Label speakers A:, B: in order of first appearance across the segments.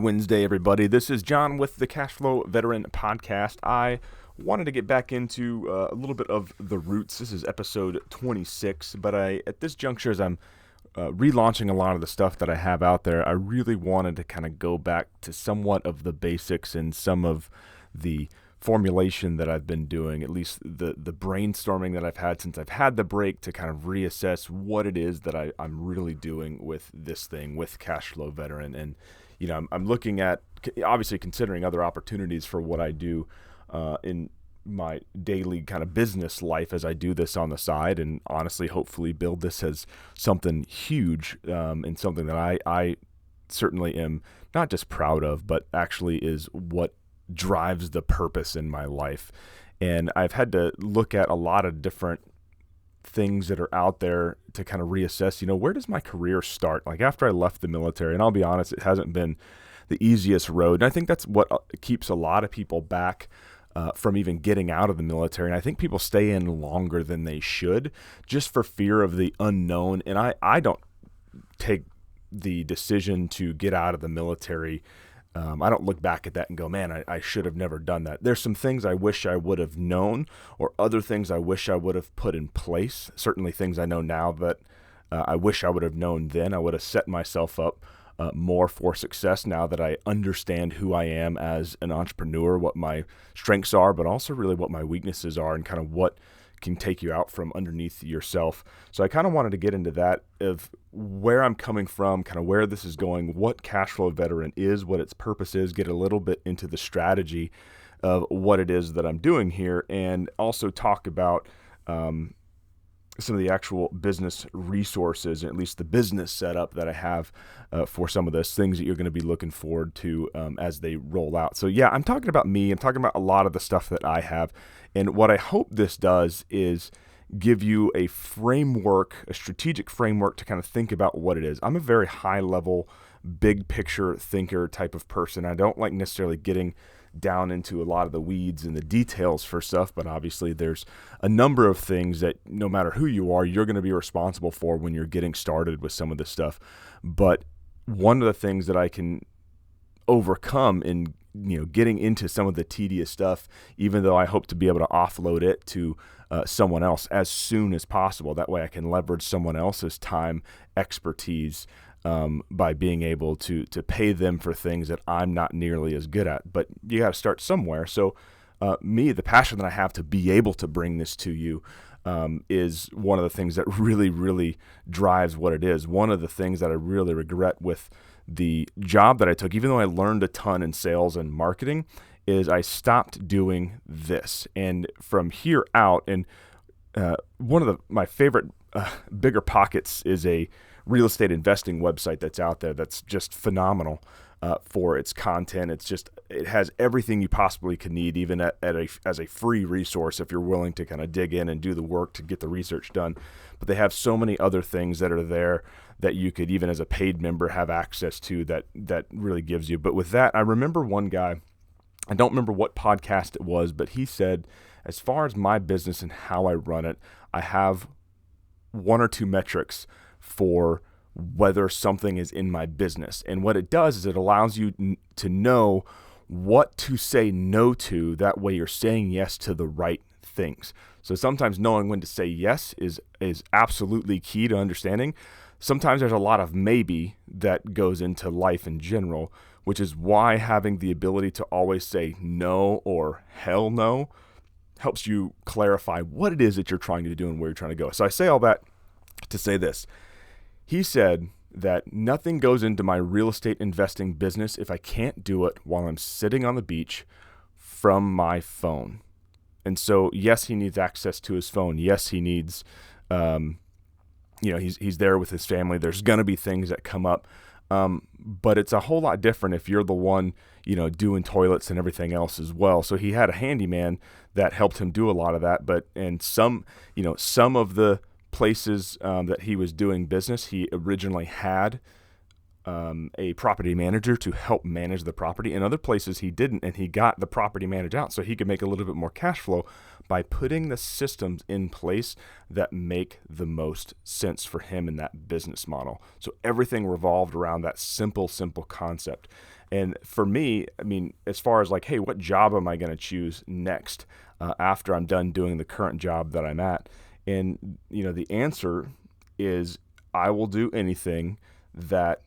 A: Wednesday, everybody. This is John with the Cashflow Veteran podcast. I wanted to get back into a little bit of the roots. This is episode 26, but at this juncture, as I'm relaunching a lot of the stuff that I have out there, I really wanted to kind of go back to somewhat of the basics and some of the formulation that I've been doing, at least the brainstorming that I've had since I've had the break, to kind of reassess what it is that I'm really doing with this thing, with Cashflow Veteran. And I'm looking at, obviously considering other opportunities for what I do in my daily kind of business life as I do this on the side, and honestly, hopefully build this as something huge and something that I certainly am not just proud of, but actually is what drives the purpose in my life. And I've had to look at a lot of different things that are out there to kind of reassess, where does my career start? Like after I left the military, and I'll be honest, it hasn't been the easiest road. And I think that's what keeps a lot of people back from even getting out of the military. And I think people stay in longer than they should just for fear of the unknown. And I don't take the decision to get out of the military. I don't look back at that and go, man, I should have never done that. There's some things I wish I would have known, or other things I wish I would have put in place. Certainly things I know now that I wish I would have known then. I would have set myself up more for success now that I understand who I am as an entrepreneur, what my strengths are, but also really what my weaknesses are, and kind of what can take you out from underneath yourself. So I kind of wanted to get into that, of where I'm coming from, kind of where this is going, what Cashflow Veteran is, what its purpose is, get a little bit into the strategy of what it is that I'm doing here, and also talk about some of the actual business resources, or at least the business setup that I have for some of those things that you're going to be looking forward to as they roll out. So yeah, I'm talking about me. I'm talking about a lot of the stuff that I have. And what I hope this does is give you a framework, a strategic framework to kind of think about what it is. I'm a very high level, big picture thinker type of person. I don't like necessarily getting down into a lot of the weeds and the details for stuff, but obviously there's a number of things that no matter who you are, you're going to be responsible for when you're getting started with some of this stuff. But one of the things that I can overcome in getting into some of the tedious stuff, even though I hope to be able to offload it to someone else as soon as possible. That way I can leverage someone else's time, expertise, by being able to pay them for things that I'm not nearly as good at. But you got to start somewhere. So the passion that I have to be able to bring this to you is one of the things that really, really drives what it is. One of the things that I really regret with the job that I took, even though I learned a ton in sales and marketing, is I stopped doing this. And from here out, and one of my favorite Bigger Pockets is a real estate investing website that's out there that's just phenomenal for its content. It has everything you possibly could need, even as a free resource if you're willing to kind of dig in and do the work to get the research done. But they have so many other things that are there that you could, even as a paid member, have access to that really gives you. But with that, I remember one guy, I don't remember what podcast it was, but he said, as far as my business and how I run it, I have one or two metrics for whether something is in my business. And what it does is it allows you to know what to say no to. That way you're saying yes to the right things. So sometimes knowing when to say yes is absolutely key to understanding. Sometimes there's a lot of maybe that goes into life in general, which is why having the ability to always say no or hell no helps you clarify what it is that you're trying to do and where you're trying to go. So I say all that to say this. He said that nothing goes into my real estate investing business if I can't do it while I'm sitting on the beach from my phone. And so, yes, he needs access to his phone. Yes, he needs, he's there with his family. There's going to be things that come up. But it's a whole lot different if you're the one, doing toilets and everything else as well. So he had a handyman that helped him do a lot of that. And some of the places that he was doing business, he originally had a property manager to help manage the property. In other places he didn't, and he got the property managed out so he could make a little bit more cash flow by putting the systems in place that make the most sense for him in that business model. So everything revolved around that simple concept. And for me, I mean, as far as like, hey, what job am I going to choose next after I'm done doing the current job that I'm at? And, the answer is I will do anything that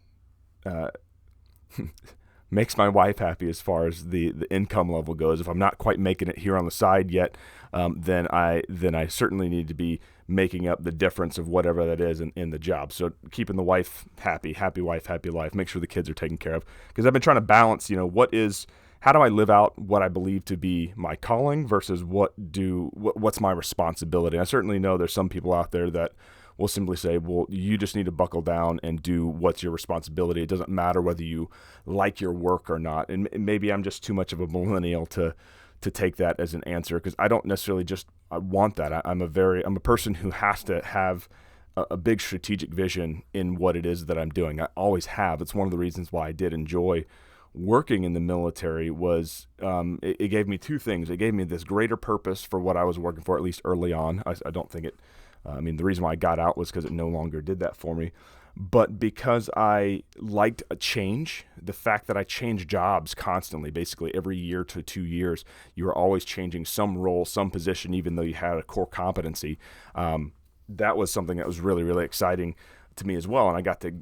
A: makes my wife happy as far as the income level goes. If I'm not quite making it here on the side yet, then I certainly need to be making up the difference of whatever that is in the job. So keeping the wife happy wife, happy life, make sure the kids are taken care of. Because I've been trying to balance, how do I live out what I believe to be my calling versus what's my responsibility? I certainly know there's some people out there that will simply say, well, you just need to buckle down and do what's your responsibility. It doesn't matter whether you like your work or not. And maybe I'm just too much of a millennial to take that as an answer, because I don't necessarily I want that. I'm a person who has to have a big strategic vision in what it is that I'm doing. I always have. It's one of the reasons why I did enjoy working in the military was it gave me two things. It gave me this greater purpose for what I was working for, at least early on. I don't think it the reason why I got out was because it no longer did that for me. But because I liked a change, the fact that I changed jobs constantly, basically every year to 2 years, you were always changing some role, some position, even though you had a core competency. That was something that was really, really exciting to me as well. And I got to,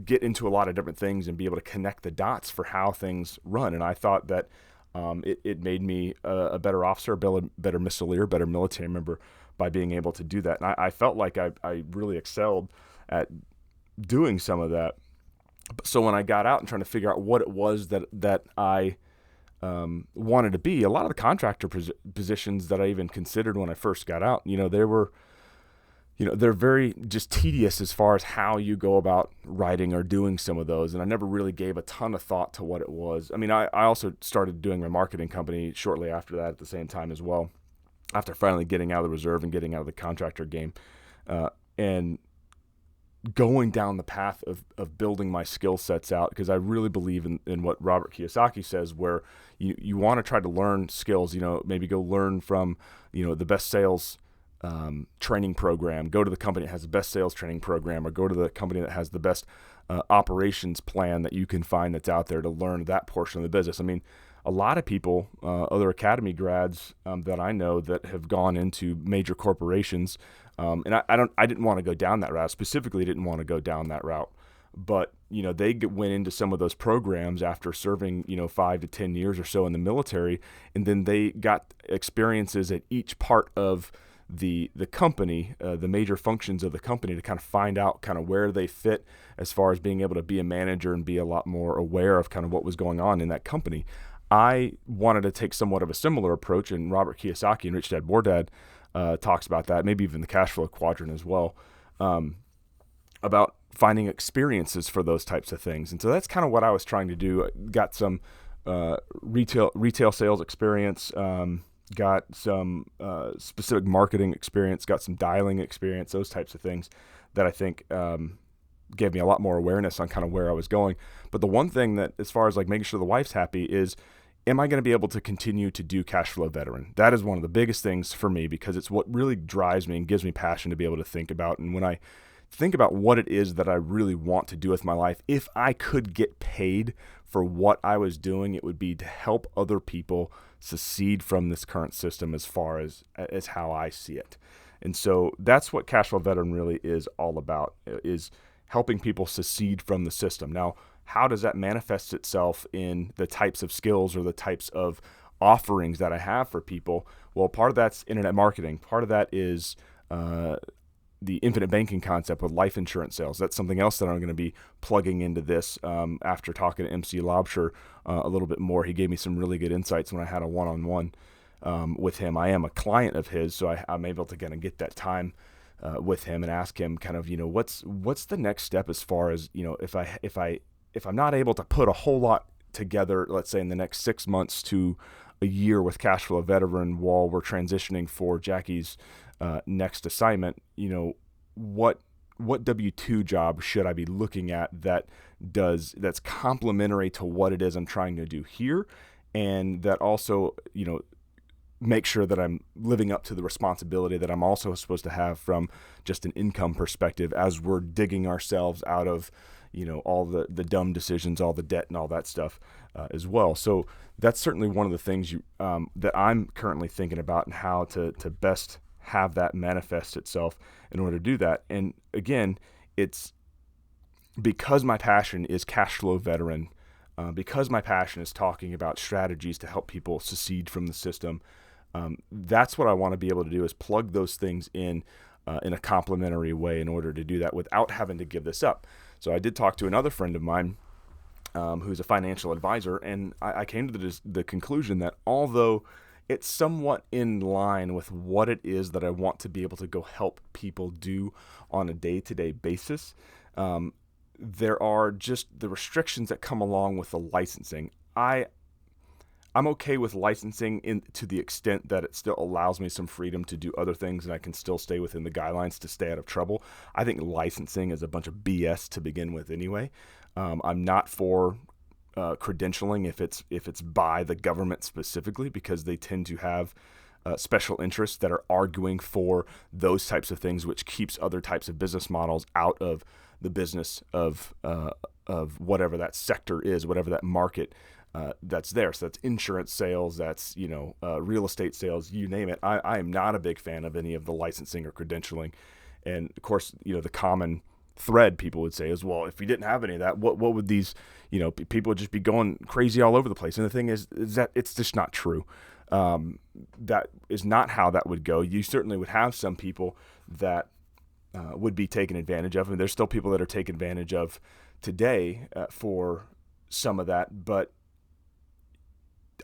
A: get into a lot of different things and be able to connect the dots for how things run. And I thought that it made me a better officer, a better missileer, better military member by being able to do that. And I felt like I really excelled at doing some of that. So when I got out and trying to figure out what it was that I wanted to be, a lot of the contractor positions that I even considered when I first got out, they were, they're very just tedious as far as how you go about writing or doing some of those. And I never really gave a ton of thought to what it was. I mean, I also started doing my marketing company shortly after that at the same time as well, after finally getting out of the reserve and getting out of the contractor game, and going down the path of building my skill sets out, because I really believe in what Robert Kiyosaki says, where you want to try to learn skills, maybe go learn from, the best sales training program, go to the company that has the best sales training program, or go to the company that has the best operations plan that you can find that's out there to learn that portion of the business. I mean, a lot of people, other academy grads that I know that have gone into major corporations, and I didn't want to go down that route. Specifically, didn't want to go down that route. But they went into some of those programs after serving 5 to 10 years or so in the military, and then they got experiences at each part of the company, the major functions of the company, to kind of find out kind of where they fit as far as being able to be a manager and be a lot more aware of kind of what was going on in that company. I wanted to take somewhat of a similar approach, and Robert Kiyosaki and Rich Dad Poor Dad talks about that, maybe even the cash flow quadrant as well, about finding experiences for those types of things. And so that's kind of what I was trying to do. I got some retail sales experience, got some specific marketing experience, got some dialing experience, those types of things that I think gave me a lot more awareness on kind of where I was going. But the one thing that, as far as like making sure the wife's happy, is, am I going to be able to continue to do Cash Flow Veteran? That is one of the biggest things for me, because it's what really drives me and gives me passion to be able to think about. And when I think about what it is that I really want to do with my life, if I could get paid for what I was doing, it would be to help other people secede from this current system as far as how I see it. And so that's what Cash Flow Veteran really is all about, is helping people secede from the system. Now, how does that manifest itself in the types of skills or the types of offerings that I have for people? Well, part of that's internet marketing. Part of that is the infinite banking concept with life insurance sales. That's something else that I'm going to be plugging into this after talking to MC Lobsher a little bit more. He gave me some really good insights when I had a one-on-one with him. I am a client of his, so I'm able to kind of get that time with him and ask him kind of, what's the next step as far as, if I'm not able to put a whole lot together, let's say in the next 6 months to a year with Cash Flow Veteran while we're transitioning for Jackie's next assignment, what what W-2 job should I be looking at that's complementary to what it is I'm trying to do here, and that also, make sure that I'm living up to the responsibility that I'm also supposed to have from just an income perspective as we're digging ourselves out of, all the dumb decisions, all the debt and all that stuff as well. So that's certainly one of the things that I'm currently thinking about, and how to best have that manifest itself in order to do that. And again, it's because my passion is cash flow veteran, because my passion is talking about strategies to help people secede from the system. That's what I want to be able to do, is plug those things in a complementary way in order to do that without having to give this up. So I did talk to another friend of mine who's a financial advisor, and I came to the conclusion that although it's somewhat in line with what it is that I want to be able to go help people do on a day-to-day basis, there are just the restrictions that come along with the licensing. I'm okay with licensing to the extent that it still allows me some freedom to do other things, and I can still stay within the guidelines to stay out of trouble. I think licensing is a bunch of BS to begin with anyway. I'm not for credentialing if it's by the government specifically, because they tend to have special interests that are arguing for those types of things, which keeps other types of business models out of the business of whatever that sector is, whatever that market that's there. So that's insurance sales, that's real estate sales, you name it. I am not a big fan of any of the licensing or credentialing. And of course, the common thread people would say is, well, if you didn't have any of that, what would these people would just be going crazy all over the place. And the thing is that it's just not true. That is not how that would go. You certainly would have some people that would be taken advantage of, and there's still people that are taken advantage of today for some of that, but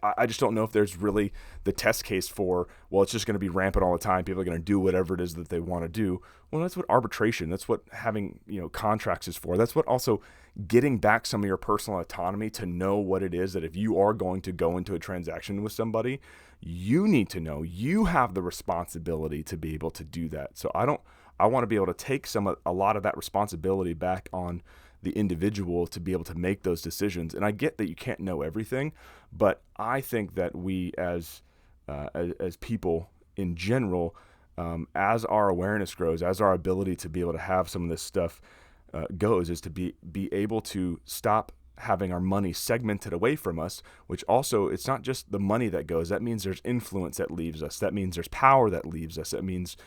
A: I just don't know if there's really the test case for, well, it's just going to be rampant all the time. People are going to do whatever it is that they want to do. Well, that's what arbitration, that's what having, contracts is for. That's what also getting back some of your personal autonomy to know what it is that if you are going to go into a transaction with somebody, you need to know you have the responsibility to be able to do that. So I want to be able to take a lot of that responsibility back on the individual to be able to make those decisions. And I get that you can't know everything, but I think that we as people in general, as our awareness grows, as our ability to be able to have some of this stuff goes, is to be able to stop having our money segmented away from us, which also, it's not just the money that goes. That means there's influence that leaves us. That means there's power that leaves us. That means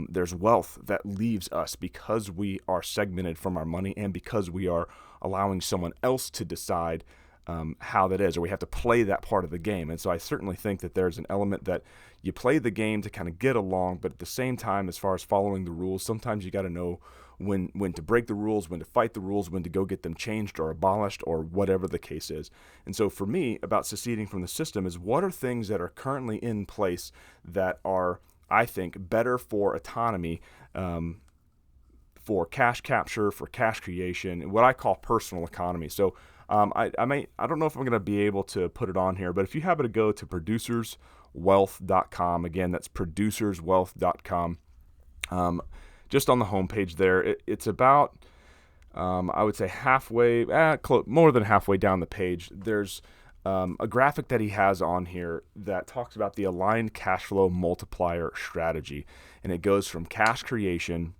A: there's wealth that leaves us because we are segmented from our money, and because we are allowing someone else to decide how that is, or we have to play that part of the game. And so I certainly think that there's an element that you play the game to kind of get along, but at the same time, as far as following the rules, sometimes you got to know when to break the rules, when to fight the rules, when to go get them changed or abolished, or whatever the case is. And so for me, about seceding from the system is, what are things that are currently in place that are, I think, better for autonomy, for cash capture, for cash creation, and what I call personal economy. So I don't know if I'm going to be able to put it on here, but if you happen to go to producerswealth.com, again, that's producerswealth.com, just on the homepage there, it's about, I would say more than halfway down the page, there's a graphic that he has on here that talks about the aligned cash flow multiplier strategy. And it goes from cash creation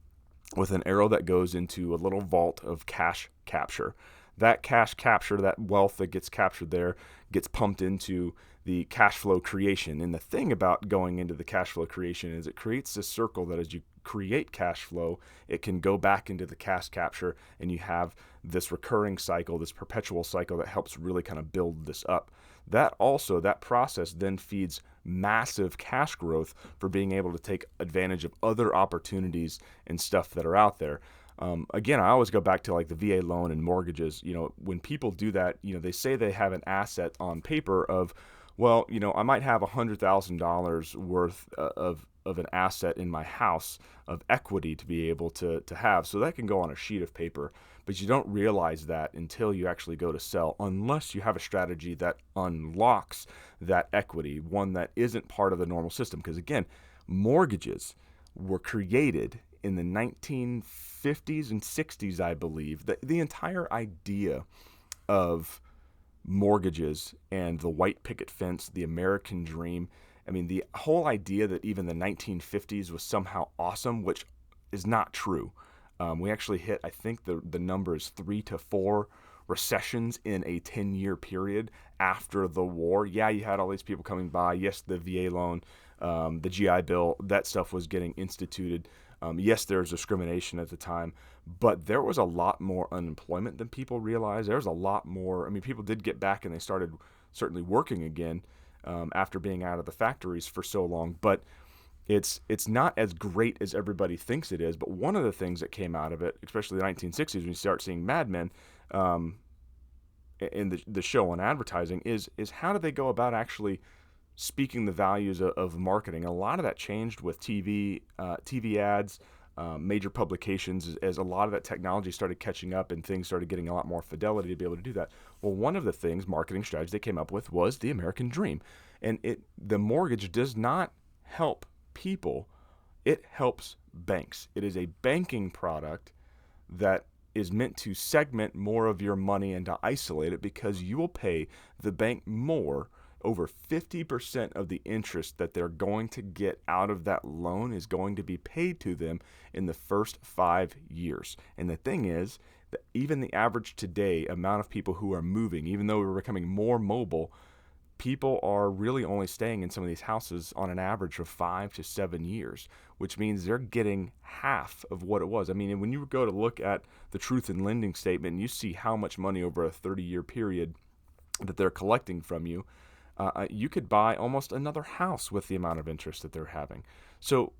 A: with an arrow that goes into a little vault of cash capture. That cash capture, that wealth that gets captured there, gets pumped into the cash flow creation. And the thing about going into the cash flow creation is it creates this circle that as you create cash flow, it can go back into the cash capture, and you have this recurring cycle, this perpetual cycle that helps really kind of build this up. That process then feeds massive cash growth for being able to take advantage of other opportunities and stuff that are out there. Again, I always go back to like the VA loan and mortgages. When people do that, they say they have an asset on paper of, well, I might have $100,000 worth of an asset in my house of equity to be able to have. So that can go on a sheet of paper, but you don't realize that until you actually go to sell, unless you have a strategy that unlocks that equity, one that isn't part of the normal system. Because again, mortgages were created in the 1950s and 60s, I believe, the entire idea of mortgages and the white picket fence, the American dream. I mean, the whole idea that even the 1950s was somehow awesome, which is not true. We actually hit, I think the number is 3 to 4 recessions in a 10-year period after the war. Yeah, you had all these people coming by. Yes, the VA loan, the GI Bill, that stuff was getting instituted. Yes, there was discrimination at the time, but there was a lot more unemployment than people realized. There was a lot more. I mean, people did get back and they started certainly working again after being out of the factories for so long. But it's not as great as everybody thinks it is. But one of the things that came out of it, especially the 1960s, when you start seeing Mad Men in the show on advertising, is how do they go about actually speaking the values of marketing. A lot of that changed with TV ads, major publications, as a lot of that technology started catching up and things started getting a lot more fidelity to be able to do that. Well, one of the things, marketing strategies they came up with was the American dream. And the mortgage does not help people, it helps banks. It is a banking product that is meant to segment more of your money and to isolate it, because you will pay the bank more. Over 50% of the interest that they're going to get out of that loan is going to be paid to them in the first 5 years. And the thing is that even the average today amount of people who are moving, even though we're becoming more mobile, people are really only staying in some of these houses on an average of 5 to 7 years, which means they're getting half of what it was. I mean, when you go to look at the truth in lending statement, and you see how much money over a 30-year period that they're collecting from you, you could buy almost another house with the amount of interest that they're having. So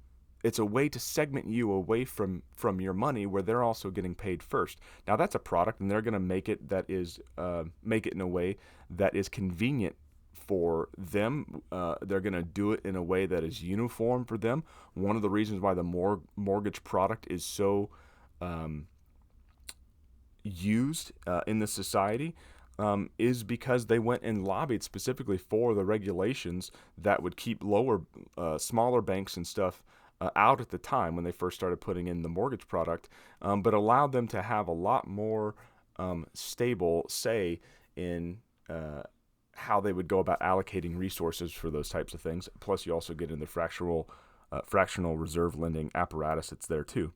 A: it's a way to segment you away from your money, where they're also getting paid first. Now that's a product, and they're going to make it in a way that is convenient for them. They're going to do it in a way that is uniform for them. One of the reasons why the mortgage product is so used in the society is because they went and lobbied specifically for the regulations that would keep smaller banks and stuff out at the time when they first started putting in the mortgage product, but allowed them to have a lot more stable say in how they would go about allocating resources for those types of things. Plus, you also get in the fractional reserve lending apparatus that's there too.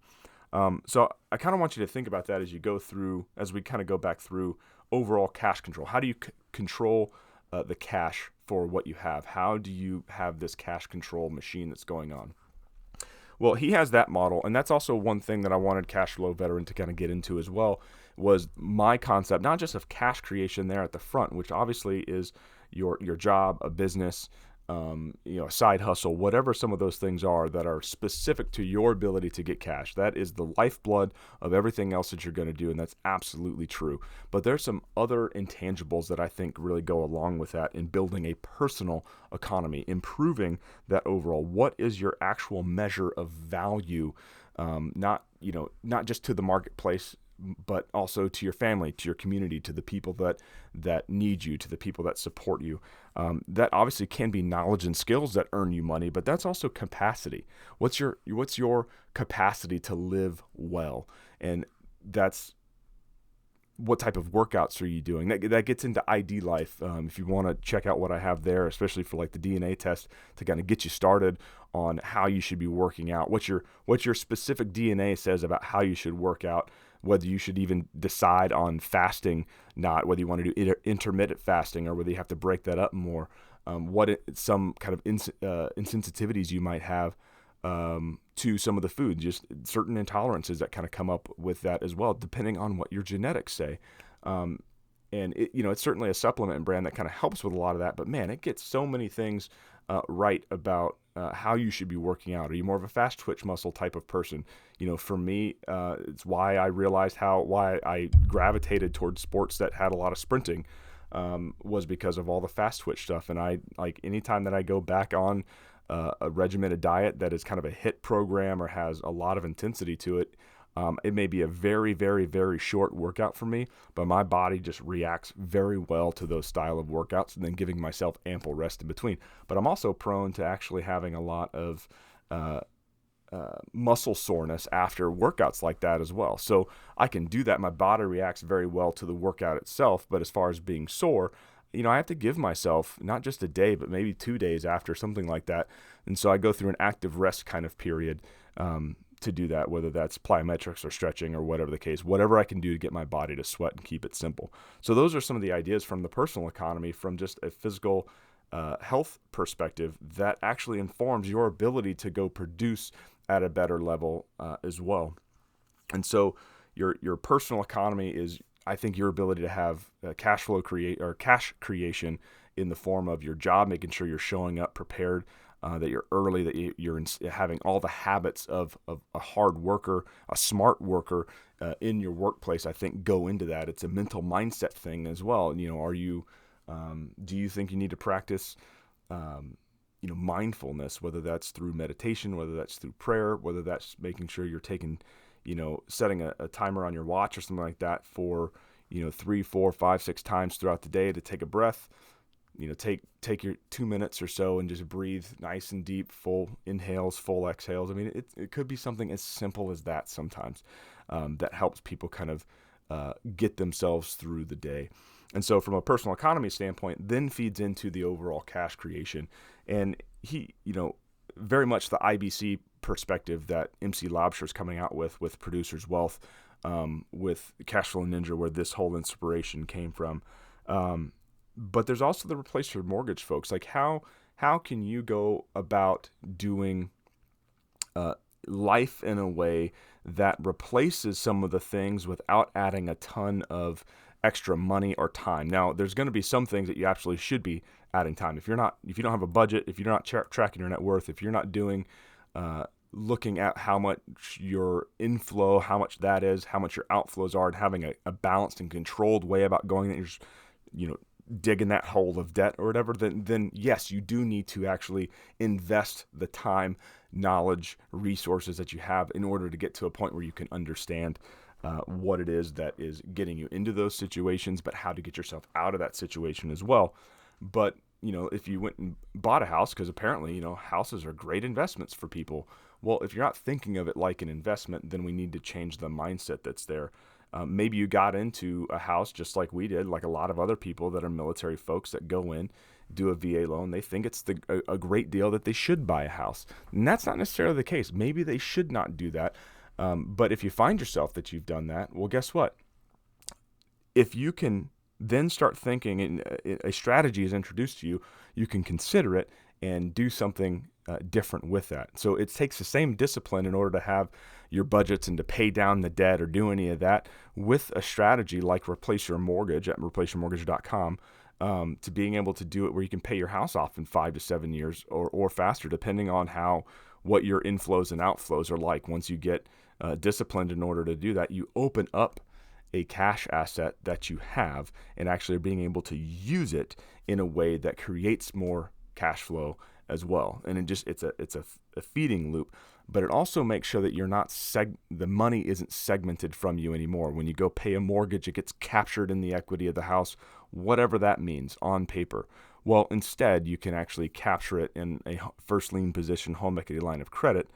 A: So I kind of want you to think about that as we kind of go back through overall cash control. How do you control the cash for what you have? How do you have this cash control machine that's going on? Well, he has that model, and that's also one thing that I wanted Cashflow Veteran to kind of get into as well, was my concept, not just of cash creation there at the front, which obviously is your job, a business, a side hustle, whatever some of those things are that are specific to your ability to get cash. That is the lifeblood of everything else that you're going to do, and that's absolutely true. But there's some other intangibles that I think really go along with that in building a personal economy, improving that overall. What is your actual measure of value? Not just to the marketplace, but also to your family, to your community, to the people that need you, to the people that support you. That obviously can be knowledge and skills that earn you money, but that's also capacity. What's your capacity to live well? And that's what type of workouts are you doing? That gets into ID Life. If you want to check out what I have there, especially for like the DNA test to kind of get you started on how you should be working out, what your specific DNA says about how you should work out, whether you should even decide on fasting, not whether you want to do intermittent fasting or whether you have to break that up more, some kind of insensitivities you might have to some of the food, just certain intolerances that kind of come up with that as well, depending on what your genetics say. And it's certainly a supplement brand that kind of helps with a lot of that, but man, it gets so many things right about how you should be working out. Are you more of a fast twitch muscle type of person? For me, it's why I realized why I gravitated towards sports that had a lot of sprinting, was because of all the fast twitch stuff. And I like anytime that I go back on a regimented diet that is kind of a HIIT program or has a lot of intensity to it, it may be a very, very, very short workout for me, but my body just reacts very well to those style of workouts and then giving myself ample rest in between. But I'm also prone to actually having a lot of muscle soreness after workouts like that as well. So I can do that. My body reacts very well to the workout itself. But as far as being sore, I have to give myself not just a day, but maybe 2 days after something like that. And so I go through an active rest kind of period to do that, whether that's plyometrics or stretching or whatever the case, whatever I can do to get my body to sweat and keep it simple. So those are some of the ideas from the personal economy, from just a physical health perspective, that actually informs your ability to go produce at a better level as well. And so your personal economy is, I think, your ability to have cash creation in the form of your job, making sure you're showing up prepared, that you're early, that you're having all the habits of a hard worker, a smart worker in your workplace. I think go into that. It's a mental mindset thing as well. Are you do you think you need to practice mindfulness, whether that's through meditation, whether that's through prayer, whether that's making sure you're taking, setting a timer on your watch or something like that for, 3, 4, 5, 6 times throughout the day to take a breath, take your 2 minutes or so and just breathe nice and deep, full inhales, full exhales. I mean, it could be something as simple as that sometimes that helps people kind of get themselves through the day. And so from a personal economy standpoint, then feeds into the overall cash creation. And he, very much the IBC perspective that MC Laubscher is coming out with Producer's Wealth, with Cashflow Ninja, where this whole inspiration came from. But there's also the replace your mortgage folks. Like how can you go about doing life in a way that replaces some of the things without adding a ton of extra money or time? Now, there's going to be some things that you absolutely should be adding time. If you don't have a budget, if you're not tracking your net worth, if you're not doing, looking at how much your inflow, how much that is, how much your outflows are, and having a balanced and controlled way about going, that you're just, digging that hole of debt or whatever, then yes, you do need to actually invest the time, knowledge, resources that you have in order to get to a point where you can understand what it is that is getting you into those situations, but how to get yourself out of that situation as well. But, if you went and bought a house, because apparently, houses are great investments for people. Well, if you're not thinking of it like an investment, then we need to change the mindset that's there. Maybe you got into a house just like we did, like a lot of other people that are military folks that go in, do a VA loan. They think it's a great deal that they should buy a house. And that's not necessarily the case. Maybe they should not do that. But if you find yourself that you've done that, well, guess what? If you can then start thinking, and a strategy is introduced to you, you can consider it and do something different with that. So it takes the same discipline in order to have your budgets and to pay down the debt or do any of that with a strategy like Replace Your Mortgage at replaceyourmortgage.com, to being able to do it where you can pay your house off in 5 to 7 years or faster, depending on what your inflows and outflows are like. Once you get disciplined in order to do that, you open up a cash asset that you have and actually being able to use it in a way that creates more cash flow as well. And it's a feeding loop, but it also makes sure that you're not the money isn't segmented from you anymore. When you go pay a mortgage, it gets captured in the equity of the house, whatever that means on paper. Well, instead, you can actually capture it in a first lien position home equity line of credit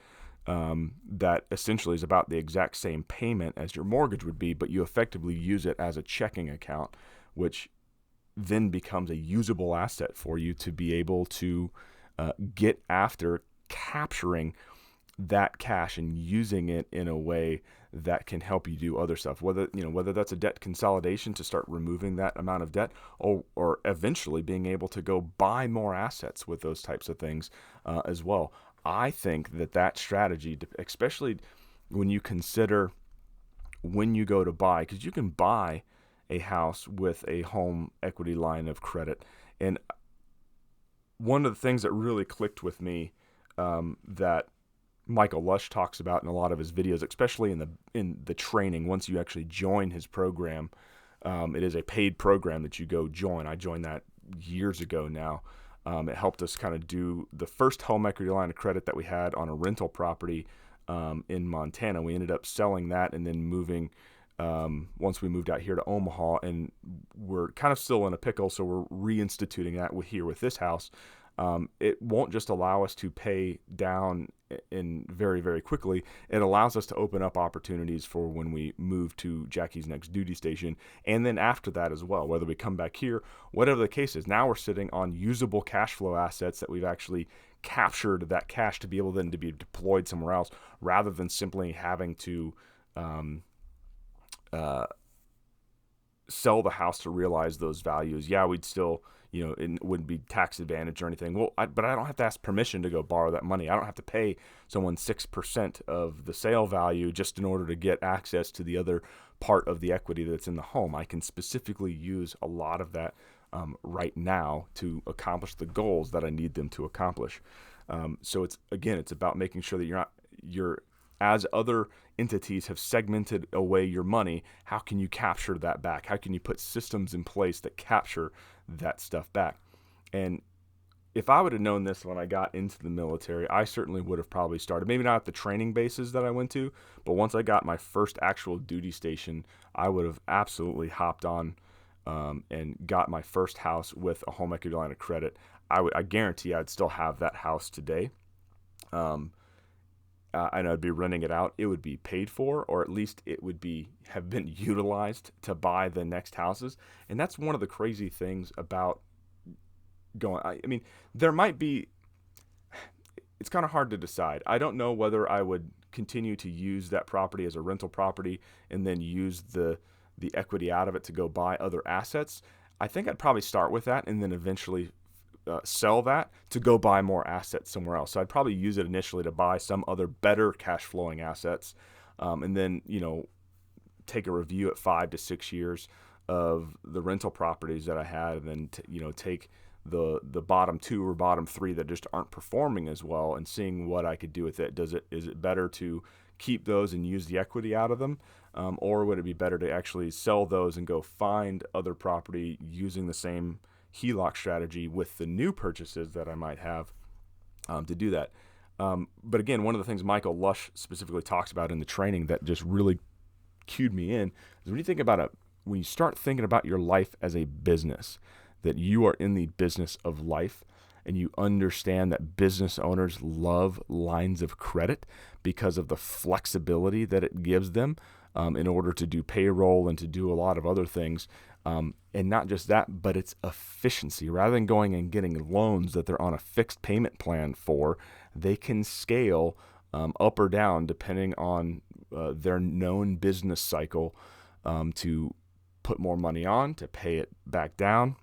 A: that essentially is about the exact same payment as your mortgage would be, but you effectively use it as a checking account, which then becomes a usable asset for you to be able to get after capturing that cash and using it in a way that can help you do other stuff, whether that's a debt consolidation to start removing that amount of debt, or eventually being able to go buy more assets with those types of things as well. I think that strategy, especially when you consider when you go to buy, because you can buy a house with a home equity line of credit. And one of the things that really clicked with me that Michael Lush talks about in a lot of his videos, especially in the training, once you actually join his program, it is a paid program that you go join. I joined that years ago now. It helped us kind of do the first home equity line of credit that we had on a rental property in Montana. We ended up selling that and then moving once we moved out here to Omaha, and we're kind of still in a pickle, so we're reinstituting that here with this house. it won't just allow us to pay down in very, very quickly. It allows us to open up opportunities for when we move to Jackie's next duty station, and then after that as well, whether we come back here, whatever the case is. Now we're sitting on usable cash flow assets that we've actually captured that cash to be able then to be deployed somewhere else, rather than simply having to sell the house to realize those values. Yeah, we'd still, it wouldn't be tax advantage or anything. Well, but I don't have to ask permission to go borrow that money. I don't have to pay someone 6% of the sale value just in order to get access to the other part of the equity that's in the home. I can specifically use a lot of that right now to accomplish the goals that I need them to accomplish. So it's about making sure that you're as other entities have segmented away your money, how can you capture that back? How can you put systems in place that capture that stuff back? And if I would have known this when I got into the military, I certainly would have probably started, maybe not at the training bases that I went to, but once I got my first actual duty station, I would have absolutely hopped on and got my first house with a home equity line of credit. I guarantee I'd still have that house today. And I'd be renting it out. It would be paid for, or at least it would have been utilized to buy the next houses. And that's one of the crazy things about going. I mean, there might be. It's kind of hard to decide. I don't know whether I would continue to use that property as a rental property and then use the equity out of it to go buy other assets. I think I'd probably start with that and then eventually sell that to go buy more assets somewhere else. So I'd probably use it initially to buy some other better cash flowing assets, and then take a review at 5 to 6 years of the rental properties that I had, and then take the bottom 2 or bottom 3 that just aren't performing as well, and seeing what I could do with it. Is it better to keep those and use the equity out of them, or would it be better to actually sell those and go find other property using the same HELOC strategy with the new purchases that I might have to do that. But again, one of the things Michael Lush specifically talks about in the training that just really cued me in is when you think about it, when you start thinking about your life as a business, that you are in the business of life, and you understand that business owners love lines of credit because of the flexibility that it gives them in order to do payroll and to do a lot of other things. And not just that, but it's efficiency. Rather than going and getting loans that they're on a fixed payment plan for, they can scale up or down depending on their known business cycle to put more money on, to pay it back down.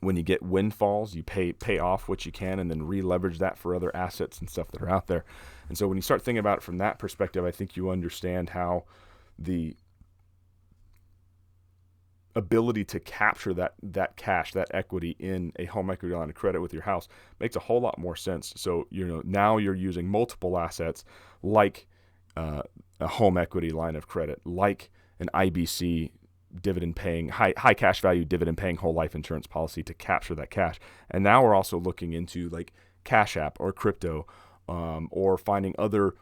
A: When you get windfalls, you pay off what you can and then re-leverage that for other assets and stuff that are out there. And so when you start thinking about it from that perspective, I think you understand how the ability to capture that cash, that equity in a home equity line of credit with your house makes a whole lot more sense. So now you're using multiple assets like a home equity line of credit, like an IBC dividend paying, high cash value dividend paying whole life insurance policy to capture that cash. And now we're also looking into like Cash App or crypto, or finding other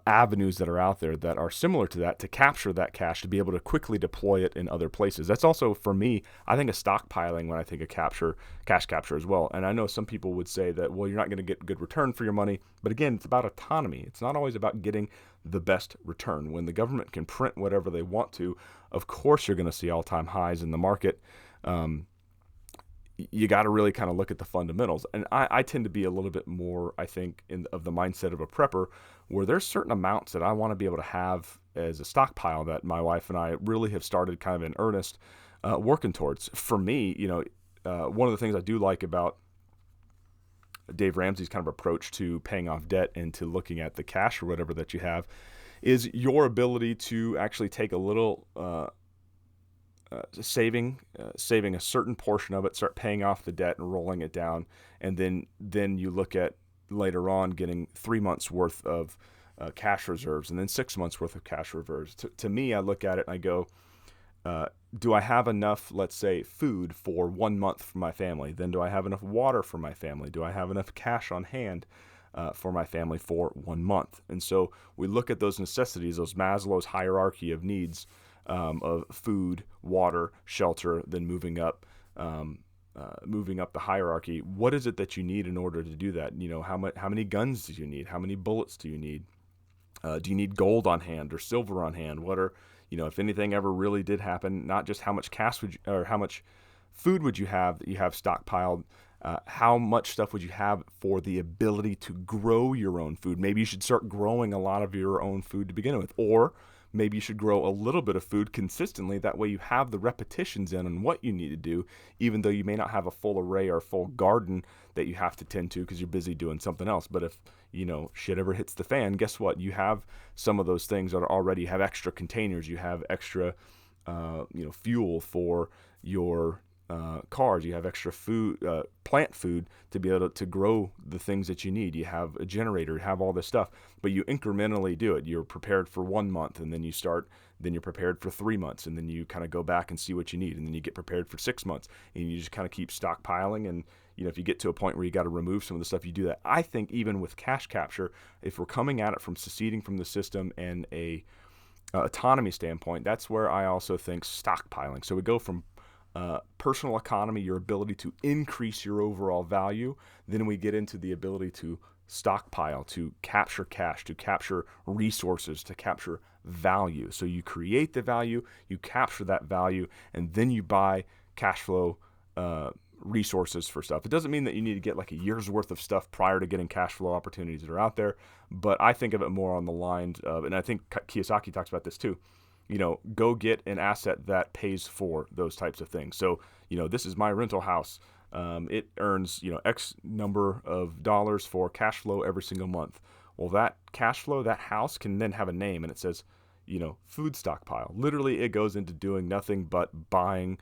A: avenues that are out there that are similar to that to capture that cash, to be able to quickly deploy it in other places. That's also, for me, I think of stockpiling when I think of cash capture as well. And I know some people would say that, well, you're not going to get good return for your money. But again, it's about autonomy. It's not always about getting the best return. When the government can print whatever they want to, of course you're going to see all-time highs in the market. You got to really kind of look at the fundamentals. And I tend to be a little bit more, I think, of the mindset of a prepper, where there's certain amounts that I want to be able to have as a stockpile that my wife and I really have started kind of in earnest working towards. For me, one of the things I do like about Dave Ramsey's kind of approach to paying off debt and to looking at the cash or whatever that you have is your ability to actually take a little saving a certain portion of it, start paying off the debt and rolling it down, and then you look at later on getting 3 months worth of cash reserves and then 6 months worth of cash reserves. To me, I look at it and I go, do I have enough, let's say, food for 1 month for my family? Then do I have enough water for my family? Do I have enough cash on hand for my family for 1 month? And so we look at those necessities, those Maslow's hierarchy of needs, of food, water, shelter, then moving up moving up the hierarchy, what is it that you need in order to do that? How many guns do you need? How many bullets do you need? Do you need gold on hand or silver on hand? What are, if anything ever really did happen, not just how much cash would you, or how much food would you have that you have stockpiled, how much stuff would you have for the ability to grow your own food? Maybe you should start growing a lot of your own food to begin with, or maybe you should grow a little bit of food consistently. That way you have the repetitions in on what you need to do, even though you may not have a full array or a full garden that you have to tend to because you're busy doing something else. But if, shit ever hits the fan, guess what? You have some of those things that are already, you have extra containers, you have extra, fuel for your cars, you have extra food, plant food to be able to grow the things that you need. You have a generator, you have all this stuff, but you incrementally do it. You're prepared for 1 month, and then then you're prepared for 3 months, and then you kind of go back and see what you need, and then you get prepared for 6 months, and you just kind of keep stockpiling. And if you get to a point where you got to remove some of the stuff, you do that. I think even with cash capture, if we're coming at it from seceding from the system and a autonomy standpoint, that's where I also think stockpiling. So we go from personal economy, your ability to increase your overall value. Then we get into the ability to stockpile, to capture cash, to capture resources, to capture value. So you create the value, you capture that value, and then you buy cash flow resources for stuff. It doesn't mean that you need to get like a year's worth of stuff prior to getting cash flow opportunities that are out there, but I think of it more on the lines of, and I think Kiyosaki talks about this too, go get an asset that pays for those types of things. So, this is my rental house. It earns, X number of dollars for cash flow every single month. Well, that cash flow, that house can then have a name, and it says, food stockpile. Literally, it goes into doing nothing but buying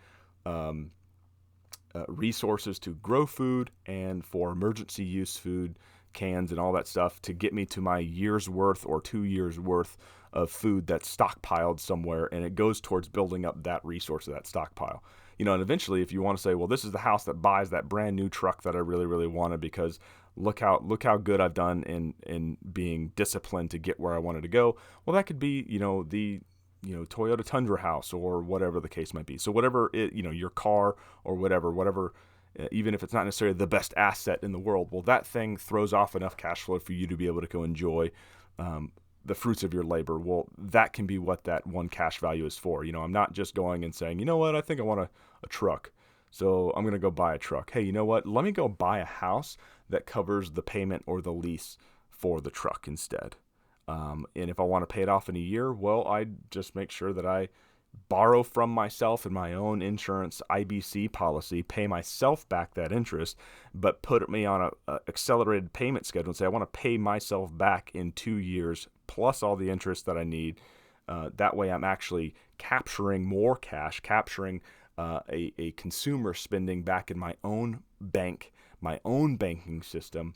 A: resources to grow food and for emergency use food, cans and all that stuff to get me to my year's worth or 2 years worth of food that's stockpiled somewhere, and it goes towards building up that resource of that stockpile. And eventually, if you want to say, well, this is the house that buys that brand new truck that I really, really wanted because look how good I've done in being disciplined to get where I wanted to go. Well, that could be, the Toyota Tundra house or whatever the case might be. So whatever your car or whatever, even if it's not necessarily the best asset in the world, well, that thing throws off enough cash flow for you to be able to go enjoy the fruits of your labor. Well, that can be what that one cash value is for. I'm not just going and saying, you know what, I think I want a truck, so I'm going to go buy a truck. Hey, you know what, let me go buy a house that covers the payment or the lease for the truck instead. And if I want to pay it off in a year, well, I just make sure that I borrow from myself in my own insurance IBC policy, pay myself back that interest, but put me on a accelerated payment schedule and say I want to pay myself back in 2 years plus all the interest that I need. That way I'm actually capturing more cash, capturing a consumer spending back in my own bank, my own banking system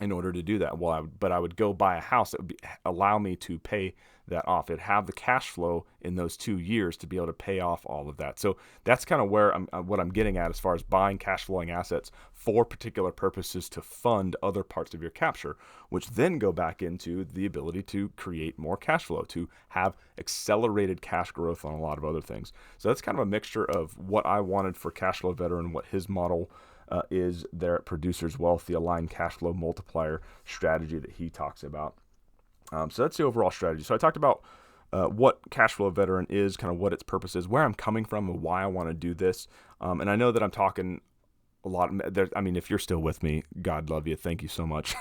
A: in order to do that. Well, I would go buy a house that would allow me to pay that off. It'd have the cash flow in those 2 years to be able to pay off all of that. So that's kind of where what I'm getting at as far as buying cash flowing assets for particular purposes to fund other parts of your capture, which then go back into the ability to create more cash flow, to have accelerated cash growth on a lot of other things. So that's kind of a mixture of what I wanted for Cashflow Veteran, what his model is there at Producers Wealth, the aligned cash flow multiplier strategy that he talks about. So that's the overall strategy. So I talked about what Cashflow Veteran is, kind of what its purpose is, where I'm coming from, and why I want to do this. And I know that I'm talking a lot. If you're still with me, God love you. Thank you so much.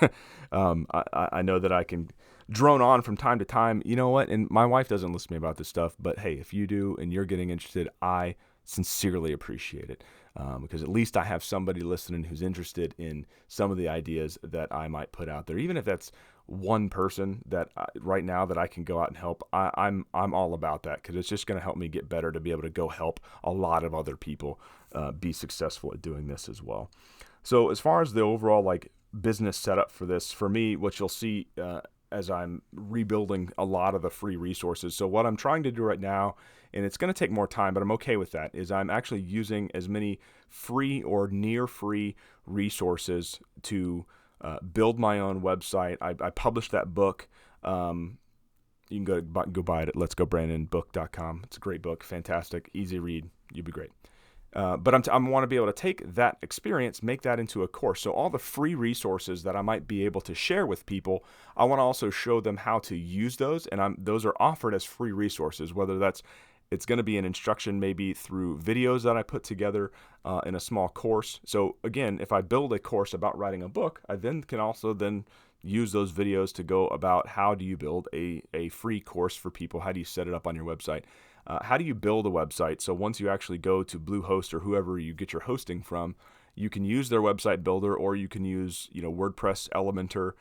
A: I know that I can drone on from time to time. You know what? And my wife doesn't listen to me about this stuff, but hey, if you do and you're getting interested, I sincerely appreciate it. Because at least I have somebody listening who's interested in some of the ideas that I might put out there. Even if that's one person that right now that I can go out and help, I'm all about that, because it's just going to help me get better to be able to go help a lot of other people be successful at doing this as well. So as far as the overall business setup for this, for me, what you'll see as I'm rebuilding a lot of the free resources. So what I'm trying to do right now, and it's going to take more time, but I'm okay with that, is I'm actually using as many free or near free resources to build my own website. I published that book. You can go buy it at letsgobrandonbook.com. It's a great book, fantastic, easy read. You'll be great. But I want to be able to take that experience, make that into a course. So all the free resources that I might be able to share with people, I want to also show them how to use those, and those are offered as free resources. Whether it's going to be an instruction maybe through videos that I put together in a small course. So again, if I build a course about writing a book, I then can also use those videos to go about how do you build a free course for people. How do you set it up on your website? How do you build a website? So once you actually go to Bluehost or whoever you get your hosting from, you can use their website builder, or you can use WordPress Elementor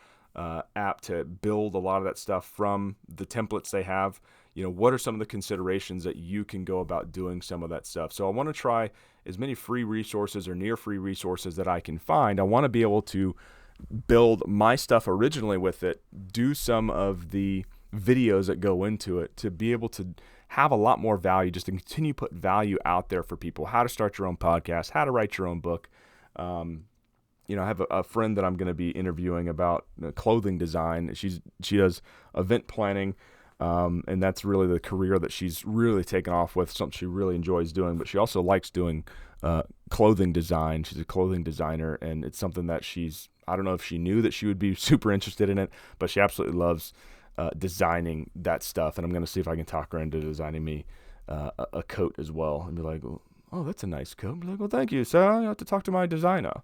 A: app to build a lot of that stuff from the templates they have. What are some of the considerations that you can go about doing some of that stuff? So I want to try as many free resources or near free resources that I can find. I want to be able to build my stuff originally with it, do some of the videos that go into it to be able to have a lot more value, just to continue to put value out there for people. How to start your own podcast, how to write your own book. I have a friend that I'm going to be interviewing about clothing design. She does event planning, and that's really the career that she's really taken off with, something she really enjoys doing. But she also likes doing clothing design. She's a clothing designer, and it's something that I don't know if she knew that she would be super interested in it, but she absolutely loves designing that stuff. And I'm going to see if I can talk her into designing me a coat as well, and be like, oh, that's a nice coat. I'm like, well, thank you. So I have to talk to my designer.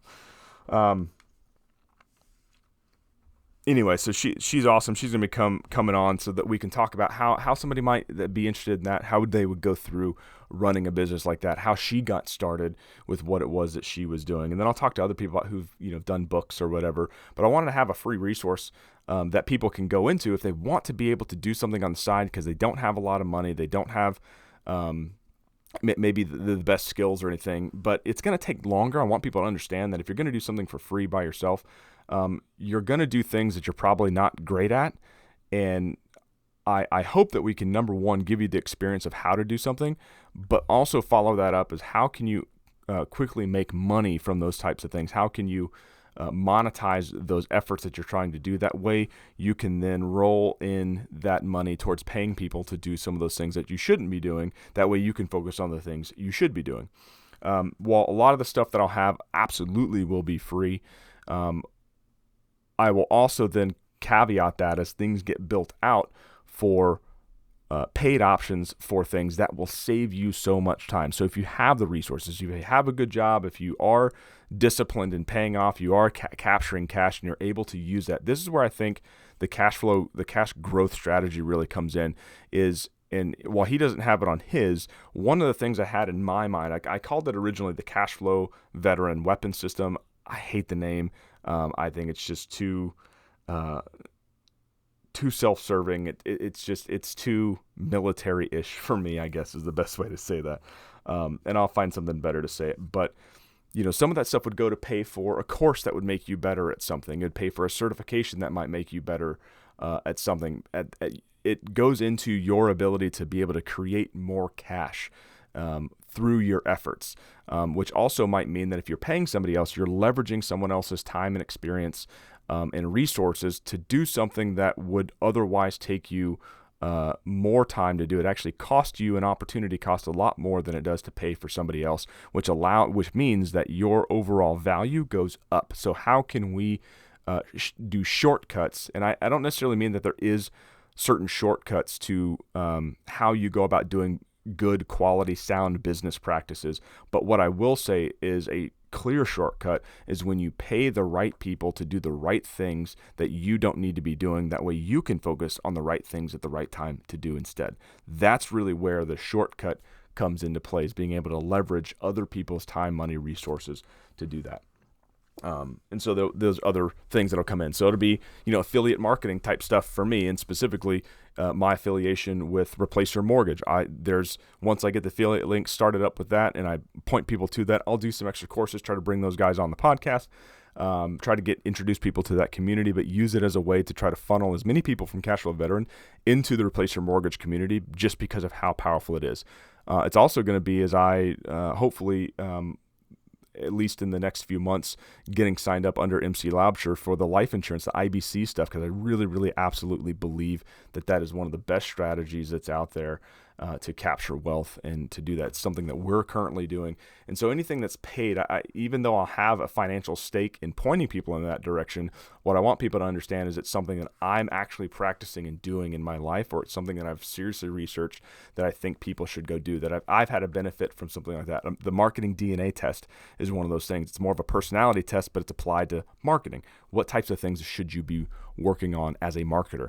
A: Anyway, so she's awesome. She's going to be coming on so that we can talk about how somebody might be interested in that, how they would go through running a business like that, how she got started with what it was that she was doing. And then I'll talk to other people who've done books or whatever. But I wanted to have a free resource that people can go into if they want to be able to do something on the side because they don't have a lot of money, they don't have maybe the best skills or anything, but it's going to take longer. I want people to understand that if you're going to do something for free by yourself, you're going to do things that you're probably not great at. And I hope that we can, number one, give you the experience of how to do something, but also follow that up as how can you quickly make money from those types of things? How can you monetize those efforts that you're trying to do? That way you can then roll in that money towards paying people to do some of those things that you shouldn't be doing. That way you can focus on the things you should be doing. While a lot of the stuff that I'll have absolutely will be free, I will also then caveat that as things get built out for paid options for things that will save you so much time. So if you have the resources, you have a good job, if you are disciplined in paying off, you are capturing cash, and you're able to use that. This is where I think the cash growth strategy really comes in. And while he doesn't have it on his, one of the things I had in my mind, I called it originally the Cashflow Veteran Weapon System. I hate the name. I think it's just too self-serving. It's too military-ish for me, I guess is the best way to say that. And I'll find something better to say it. But some of that stuff would go to pay for a course that would make you better at something. It'd pay for a certification that might make you better at something. It goes into your ability to be able to create more cash through your efforts, which also might mean that if you're paying somebody else, you're leveraging someone else's time and experience and resources to do something that would otherwise take you more time to do. It actually costs you an opportunity cost a lot more than it does to pay for somebody else, which means that your overall value goes up. So how can we do shortcuts? And I don't necessarily mean that there is certain shortcuts to how you go about doing good quality sound business practices. But what I will say is a clear shortcut is when you pay the right people to do the right things that you don't need to be doing. That way you can focus on the right things at the right time to do instead. That's really where the shortcut comes into play, is being able to leverage other people's time, money, resources to do that. And so there's other things that'll come in. So it'll be, affiliate marketing type stuff for me, and specifically my affiliation with Replace Your Mortgage. Once I get the affiliate link started up with that and I point people to that, I'll do some extra courses, try to bring those guys on the podcast, try to introduce people to that community, but use it as a way to try to funnel as many people from Cashflow Veteran into the Replace Your Mortgage community, just because of how powerful it is. It's also going to be, as I hopefully at least in the next few months, getting signed up under MC Laubscher for the life insurance, the IBC stuff, because I really, really absolutely believe that is one of the best strategies that's out there. to capture wealth and to do that. It's something that we're currently doing. And so anything that's paid, even though I'll have a financial stake in pointing people in that direction, what I want people to understand is it's something that I'm actually practicing and doing in my life, or it's something that I've seriously researched that I think people should go do, that I've had a benefit from something like that. The marketing DNA test is one of those things. It's more of a personality test, but it's applied to marketing. What types of things should you be working on as a marketer?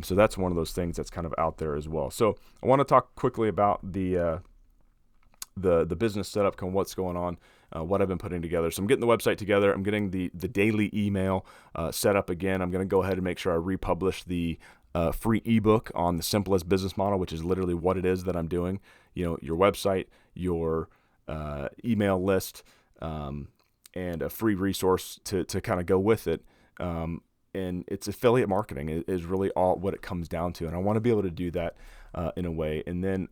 A: So that's one of those things that's kind of out there as well. So I want to talk quickly about the business setup, kind of what's going on, what I've been putting together. So I'm getting the website together. I'm getting the daily email set up again. I'm going to go ahead and make sure I republish the free ebook on the simplest business model, which is literally what it is that I'm doing. Your website, your email list, and a free resource to kind of go with it. And it's affiliate marketing is really all what it comes down to. And I want to be able to do that in a way. And then,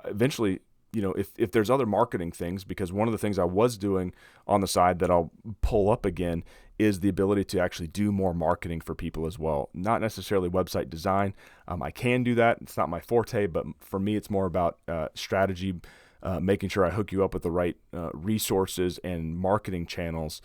A: eventually, if there's other marketing things, because one of the things I was doing on the side that I'll pull up again is the ability to actually do more marketing for people as well. Not necessarily website design. I can do that. It's not my forte, but for me, it's more about strategy, making sure I hook you up with the right resources and marketing channels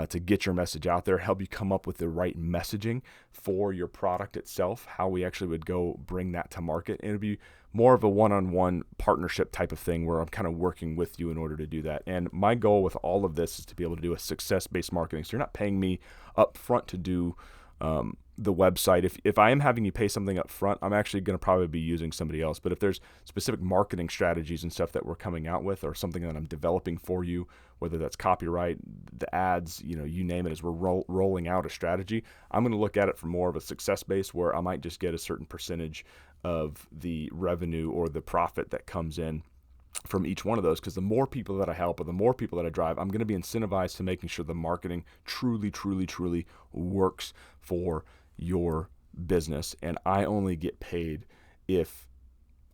A: to get your message out there, help you come up with the right messaging for your product itself, how we actually would go bring that to market. And it'd be more of a one-on-one partnership type of thing where I'm kind of working with you in order to do that. And my goal with all of this is to be able to do a success-based marketing. So you're not paying me up front to do the website. If I am having you pay something up front, I'm actually going to probably be using somebody else. But if there's specific marketing strategies and stuff that we're coming out with, or something that I'm developing for you, whether that's copyright, the ads, you name it, as we're rolling out a strategy, I'm going to look at it from more of a success base where I might just get a certain percentage of the revenue or the profit that comes in from each one of those, because the more people that I help or the more people that I drive, I'm going to be incentivized to making sure the marketing truly, truly, truly works for your business. And I only get paid if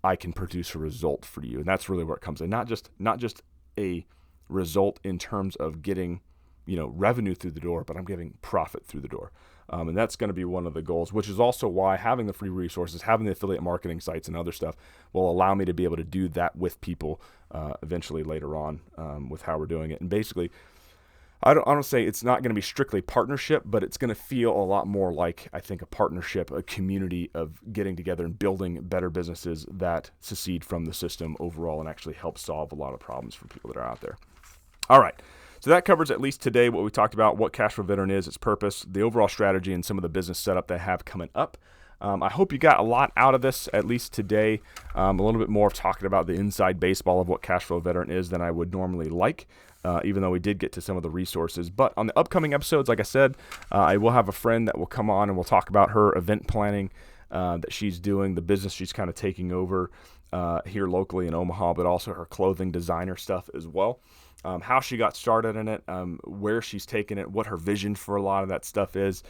A: I can produce a result for you. And that's really where it comes in. Not just a result in terms of getting, revenue through the door, but I'm getting profit through the door. And that's going to be one of the goals, which is also why having the free resources, having the affiliate marketing sites and other stuff will allow me to be able to do that with people eventually later on with how we're doing it. And basically, I don't say it's not going to be strictly partnership, but it's going to feel a lot more like, I think, a partnership, a community of getting together and building better businesses that secede from the system overall and actually help solve a lot of problems for people that are out there. All right. So that covers at least today what we talked about, what Cashflow Veteran is, its purpose, the overall strategy, and some of the business setup they have coming up. I hope you got a lot out of this, at least today. A little bit more of talking about the inside baseball of what Cashflow Veteran is than I would normally like, even though we did get to some of the resources. But on the upcoming episodes, like I said, I will have a friend that will come on and we'll talk about her event planning that she's doing, the business she's kind of taking over here locally in Omaha, but also her clothing designer stuff as well. How she got started in it, where she's taken it, what her vision for a lot of that stuff is.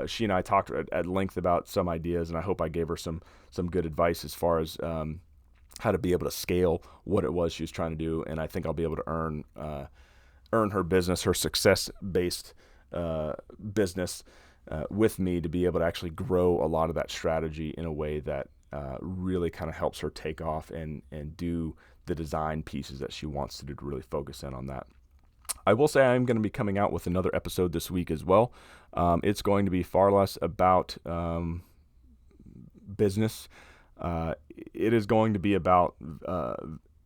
A: She and I talked at length about some ideas, and I hope I gave her some good advice as far as how to be able to scale what it was she was trying to do. And I think I'll be able to earn her business, her success-based business with me, to be able to actually grow a lot of that strategy in a way that really kind of helps her take off and do the design pieces that she wants to do, to really focus in on that. I will say I'm going to be coming out with another episode this week as well. It's going to be far less about business. It is going to be about,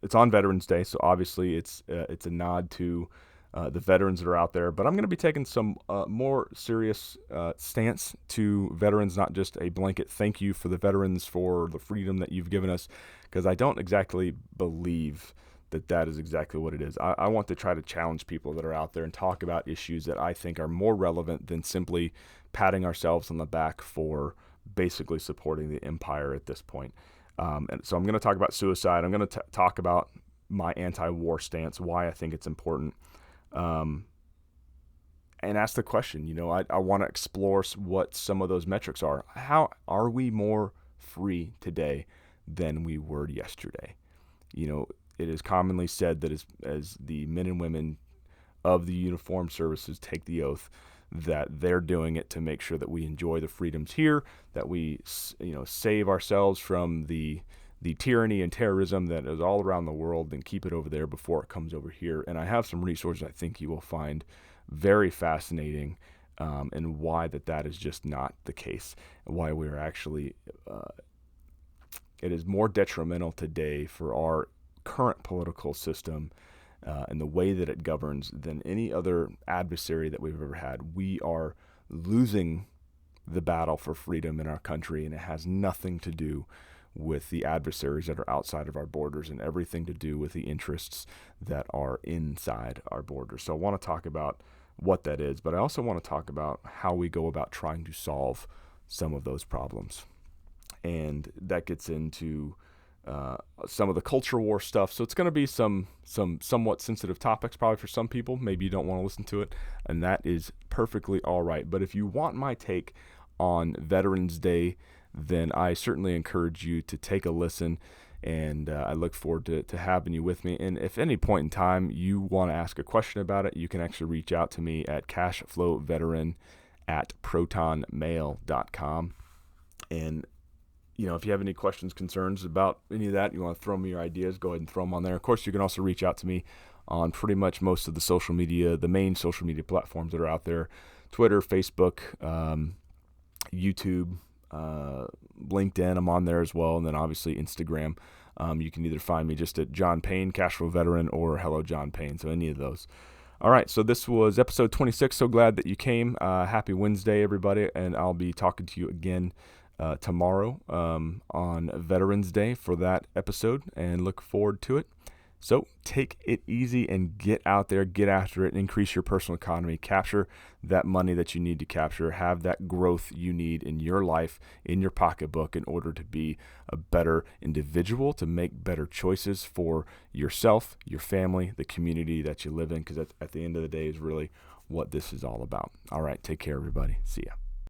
A: it's on Veterans Day, so obviously it's a nod to the veterans that are out there. But I'm going to be taking some more serious stance to veterans, not just a blanket thank you for the veterans for the freedom that you've given us, because I don't exactly believe that is exactly what it is. I want to try to challenge people that are out there and talk about issues that I think are more relevant than simply patting ourselves on the back for basically supporting the empire at this point. And so I'm going to talk about suicide. I'm going to talk about my anti-war stance, why I think it's important. And ask the question, I want to explore what some of those metrics are. How are we more free today than we were yesterday? It is commonly said that as the men and women of the uniformed services take the oath, that they're doing it to make sure that we enjoy the freedoms here, that we, save ourselves from the the tyranny and terrorism that is all around the world and keep it over there before it comes over here. And I have some resources I think you will find very fascinating, and why that is just not the case, and why we are actually, it is more detrimental today for our current political system and the way that it governs than any other adversary that we've ever had. We are losing the battle for freedom in our country, and it has nothing to do with the adversaries that are outside of our borders and everything to do with the interests that are inside our borders. So I want to talk about what that is, but I also want to talk about how we go about trying to solve some of those problems. And that gets into some of the culture war stuff. So it's going to be some somewhat sensitive topics probably for some people. Maybe you don't want to listen to it, and that is perfectly all right. But if you want my take on Veterans Day, then I certainly encourage you to take a listen, and I look forward to having you with me. And if at any point in time you want to ask a question about it, you can actually reach out to me at cashflowveteran@protonmail.com. And if you have any questions, concerns about any of that, you want to throw me your ideas, go ahead and throw them on there. Of course, you can also reach out to me on pretty much most of the main social media platforms that are out there: Twitter, Facebook, YouTube, LinkedIn. I'm on there as well, and then obviously Instagram. You can either find me just at John Payne, Cashflow Veteran, or Hello John Payne. So any of those. All right, so this was episode 26. So glad that you came. Happy Wednesday, everybody, and I'll be talking to you again tomorrow on Veterans Day for that episode, and look forward to it. So take it easy and get out there, get after it, increase your personal economy, capture that money that you need to capture, have that growth you need in your life, in your pocketbook, in order to be a better individual, to make better choices for yourself, your family, the community that you live in, because at the end of the day is really what this is all about. All right, take care, everybody. See ya.